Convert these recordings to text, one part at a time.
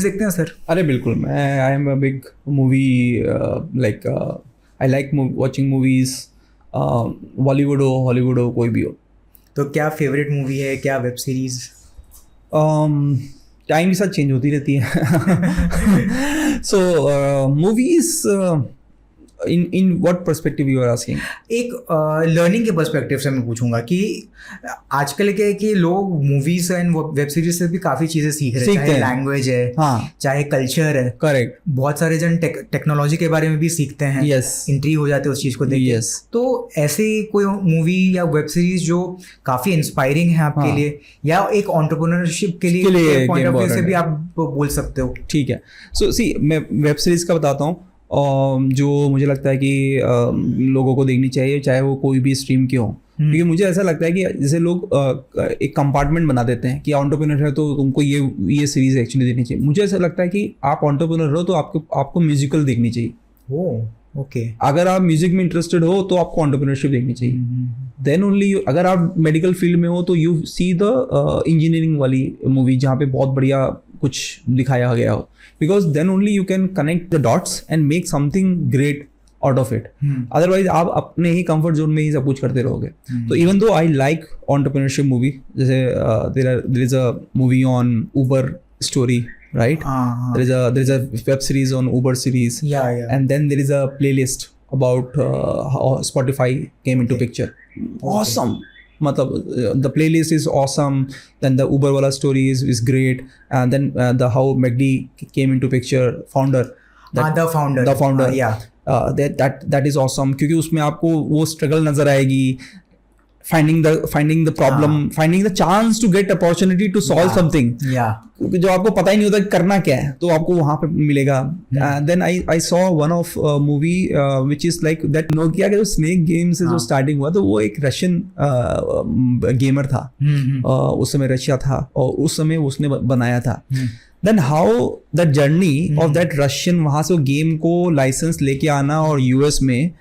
देखते हैं सर? अरे बिल्कुल, मैं I am a big movie like I like watching movies, Bollywood हो हॉलीवुड हो कोई भी हो। तो क्या फेवरेट मूवी है, क्या वेब सीरीज? टाइम के साथ चेंज होती रहती है। So movies in what perspective you are asking? एक लर्निंग के पर्सपेक्टिव से मैं पूछूंगा कि आजकल क्या है कि लोग मूवीज एंड वेब सीरीज से भी काफ़ी चीज़ें सीख रहे हैं, चाहे लैंग्वेज है, हाँ, चाहे कल्चर है। करेक्ट। बहुत सारे जन टेक्नोलॉजी के बारे में भी सीखते हैं, इंट्री हो जाते हैं उस चीज़ को देख के। तो ऐसे कोई मूवी या वेब सीरीज जो काफ़ी इंस्पायरिंग है आपके लिए, या एक एंटरप्रेन्योरशिप के लिए पॉइंट ऑफ व्यू से भी आप बोल सकते हो? ठीक है। सो सी, मैं वेब सीरीज का बताता हूँ जो मुझे लगता है कि लोगों को देखनी चाहिए, चाहे वो कोई भी स्ट्रीम की हो। क्योंकि मुझे ऐसा लगता है कि जैसे लोग एक कंपार्टमेंट बना देते हैं कि एंटरप्रेन्योर है तो तुमको ये सीरीज एक्चुअली देखनी चाहिए। मुझे ऐसा लगता है कि आप एंटरप्रेन्योर हो तो आपको म्यूजिकल देखनी चाहिए। ओके। अगर आप म्यूजिक में इंटरेस्टेड हो तो आपको एंटरप्रेन्योरशिप देखनी चाहिए। देन ओनली अगर आप मेडिकल फील्ड में हो तो यू सी द इंजीनियरिंग वाली मूवी जहाँ पे बहुत बढ़िया कुछ दिखाया गया हो, because then only you can connect the dots and make something great out of it. Otherwise आप अपने ही कंफर्ट जोन में ही सब कुछ करते रहोगे। तो even though I like entrepreneurship movie, जैसे there is a movie on Uber story, right? There is a web series on Uber series. Yeah. And then there is a playlist about how Spotify came into picture. Awesome. मतलब the playlist is awesome. Then the Uber wala story is great. And then the how McD came into picture, founder. The founder. Yeah. That is awesome. क्योंकि उसमें आपको वो struggle नजर आएगी. Finding the problem, finding the chance to get opportunity to solve something. क्योंकि जो आपको पता ही नहीं होता कि करना क्या है, तो आपको वहाँ पे मिलेगा. Then I saw one of movie which is like that Nokia के जो Snake Games से जो starting हुआ, तो वो एक रशियन गेमर था. उस समय रशिया था और उस समय उसने बनाया था. Then how the journey of that Russian वहाँ से वो गेम को लाइसेंस लेके आना और यूएस में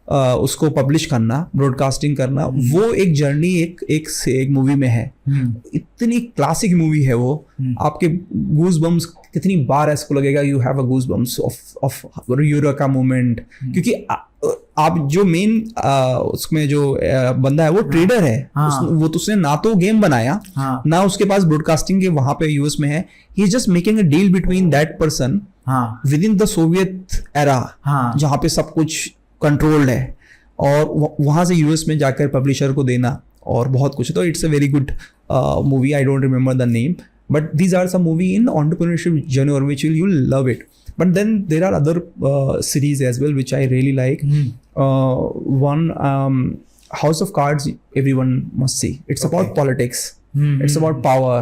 उसको पब्लिश करना, ब्रॉडकास्टिंग करना, वो एक जर्नी एक मूवी में है. इतनी क्लासिक मूवी है वो. आपके गूज बम्स कितनी बार ऐसे लगेगा, you have a goosebumps of eureka moment. क्योंकि आप जो मेन उसमें जो बंदा है वो ट्रेडर है. वो तो उसने ना तो गेम बनाया, ना उसके पास ब्रॉडकास्टिंग के वहां पे यूएस में है. He is just making a deal between that person with in the Soviet era, जहाँ पे सब कुछ कंट्रोल्ड है, और वहाँ से यूएस में जाकर पब्लिशर को देना और बहुत कुछ. तो it's a very good movie. I don't remember the name, but these are some movie in entrepreneurship journey which you will love it. But then there are other series as well which I really like. One, House of Cards, everyone must see. It's about politics. It's about power.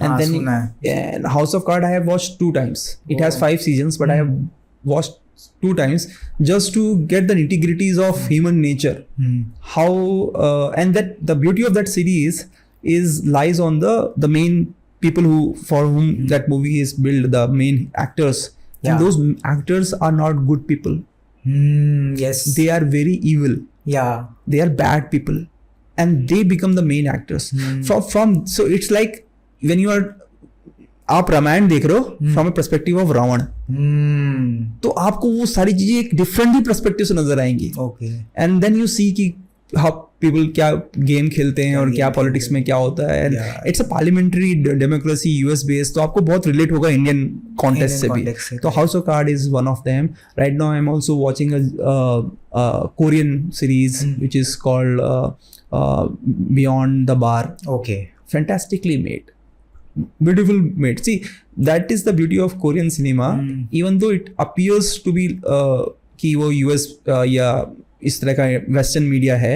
And then House of Cards I have watched 2 times. It has 5 seasons, but I have watched 2 times just to get the nitty-gritties of human nature. How and that the beauty of that series lies on the main people for whom that movie is built, the main actors. And those actors are not good people. Yes. They are very evil. Yeah. They are bad people. And they become the main actors. So it's like when you are, आप रामायण देख रहे हो from a perspective of Ravan, तो आपको वो सारी चीजें एक डिफरेंटली पर्सपेक्टिव से नजर आएंगी. एंड देन यू सी कि हाउ पीपल क्या गेम खेलते हैं और क्या पॉलिटिक्स में क्या होता है. And it's a parliamentary democracy US based, तो आपको बहुत रिलेट होगा इंडियन कॉन्टेक्स्ट से भी. तो house of card is one of them. Right now I am also watching a Korean series which is called beyond the bar. Okay. Fantastically made, beautiful made. See, that is the beauty of Korean cinema. Even though it appears to be कि वो US या इस तरह का western media है,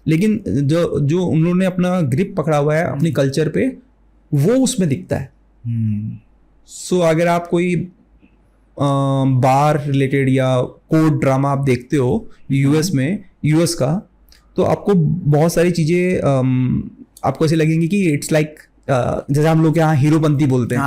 लेकिन जो उन लोगों ने अपना ग्रिप पकड़ा हुआ है अपनी कल्चर पे, वो उसमें दिखता है. सो अगर आप कोई बार रिलेटेड या कोर्ट ड्रामा आप देखते हो यूएस का, तो आपको बहुत सारी चीज़ें आपको ऐसे लगेंगी कि इट्स लाइक जैसे हम लोग यहाँ हीरोपंती बोलते हैं,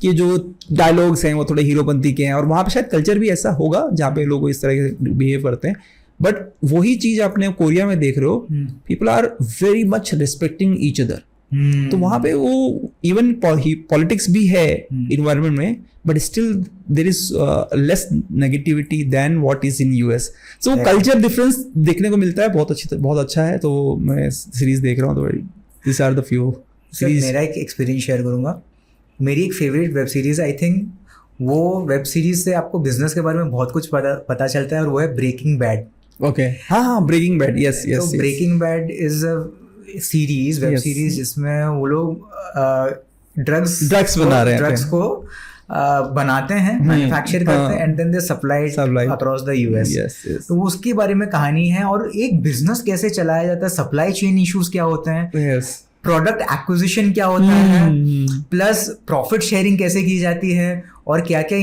कि जो डायलॉग्स हैं वो थोड़े हीरोपंती के हैं, और वहाँ पे शायद कल्चर भी ऐसा होगा जहाँ पे लोग इस तरह के बिहेव करते हैं. बट वही चीज़ आपने कोरिया में देख रहे हो, people are very much respecting each other. तो वहां पे वो इवन पॉलिटिक्स भी है इन्वायरमेंट में, but still there is less negativity than what is in US. So culture difference देखने को मिलता है, बहुत अच्छा है. तो मैं सीरीज देख रहा हूँ, तो this are the few series. मेरा एक एक्सपीरियंस शेयर करूंगा. मेरी एक favourite web series, I think वो वेब सीरीज से आपको बिजनेस के बारे में बहुत कुछ पता चलता है, और वो है ब्रेकिंग बैड. ओके, हाँ, ब्रेकिंग बैड, यस. तो breaking bad is a series, web series, जिसमें वो लोग ड्रग्स बना रहे हैं, ड्रग्स को बनाते हैं, मैन्युफैक्चर करते हैं, and then they supply across the US. तो उसके बारे में कहानी है, और एक बिजनेस कैसे चलाया जाता है, सप्लाई चेन इश्यूज क्या होते हैं, प्रोडक्ट एक्विजिशन क्या होता है, प्लस प्रॉफिट शेयरिंग कैसे की जाती है, और क्या क्या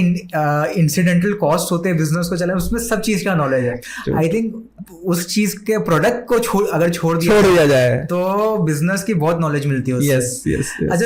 इंसिडेंटल कॉस्ट होते हैं बिजनेस को चलाने, उसमें सब चीज का नॉलेज है. आई थिंक उस चीज के प्रोडक्ट को अगर छोड़ दिया जाए तो बिजनेस की बहुत नॉलेज मिलती है उससे. yes. अच्छा,